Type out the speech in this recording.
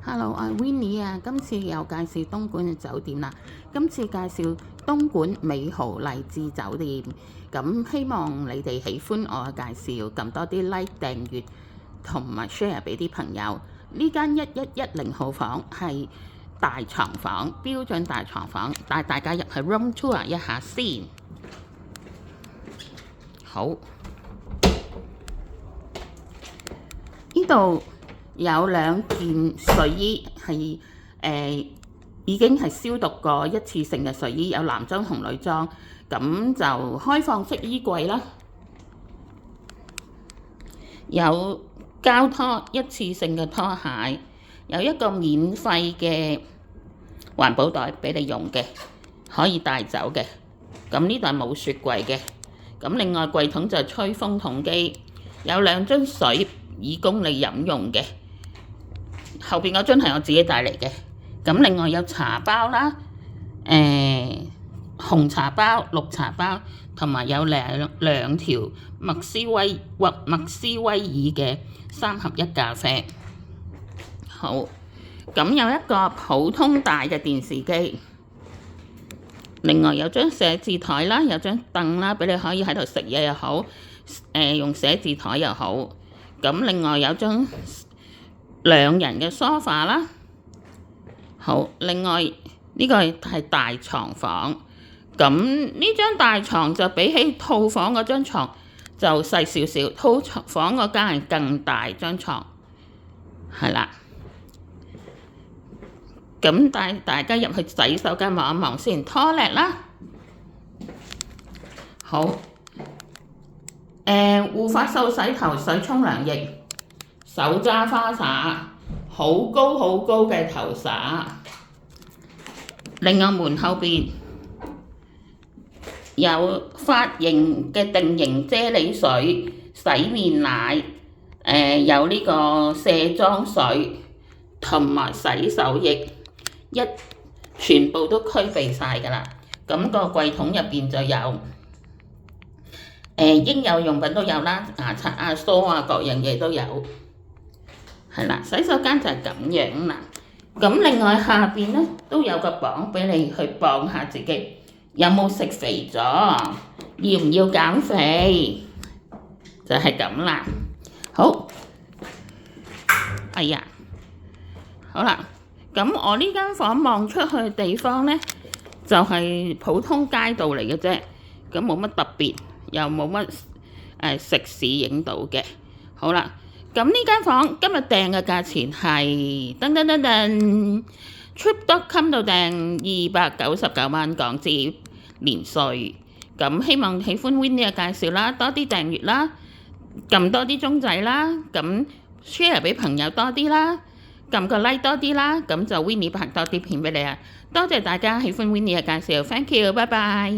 Hello，我係 Winnie 啊，今次又介紹東莞嘅酒店啦。今次介紹東莞美豪勵志酒店，咁希望你哋喜歡我嘅介紹，撳多啲 like 訂閱同埋 share 俾啲朋友。呢間1110號房係大床房，標準大床房，帶大家入去 room tour 一下先。好，呢度有2件睡衣係已經係消毒過一次性嘅睡衣，有男裝同女裝，咁就開放式衣櫃啦。有膠拖一次性嘅拖鞋，有一個免費嘅環保袋俾你用嘅，可以帶走嘅。咁呢度係冇雪櫃嘅。咁另外櫃桶就係吹風筒機，有2樽水以供你飲用嘅。後邊嗰樽係我自己帶嚟嘅。咁另外有茶包啦，紅茶包、綠茶包，同埋有兩條麥斯威爾嘅3合1咖啡。好，咁有一個普通大嘅電視機。另外有張寫字台啦，有張凳啦，俾你可以喺度食嘢又好，用寫字台又好。咁另外有張2人嘅梳化啦。好，另外呢個係大床房。咁呢張大床就比起套房嗰張床就細少少，套房嗰間係更大張床，係啦。咁帶大家入去洗手間望一望先，拖叻啦。好，護髮素、洗頭水、沖涼液、手揸花灑，好高好高嘅頭灑。另外門後邊有髮型嘅定型啫喱水、洗面奶，有呢個卸妝水同埋洗手液。全部都區備晒㗎啦。咁個櫃桶入邊就有應有用品都有啦，牙刷啊、梳啊，各樣嘢都有。係啦，洗手間就係咁樣啦。咁另外下邊呢都有個磅俾你去磅下自己有冇食肥咗，要唔要減肥，就係咁啦。好，哎呀，好啦。咁我呢間房望出去嘅地方呢，就係普通街道嚟嘅啫，咁冇乜特別，又冇乜食肆影到嘅。好啦，咁呢間房今日訂嘅價錢係trip.com 度訂299蚊港紙連稅。咁希望喜歡 Winnie 嘅介紹啦，多啲訂閱啦，撳多啲鐘仔啦，咁 share 俾朋友多啲啦。撳個 like 多啲啦，咁就 Winnie 拍多啲片俾你啊！多謝大家喜歡 Winnie 嘅介紹，thank you，拜拜。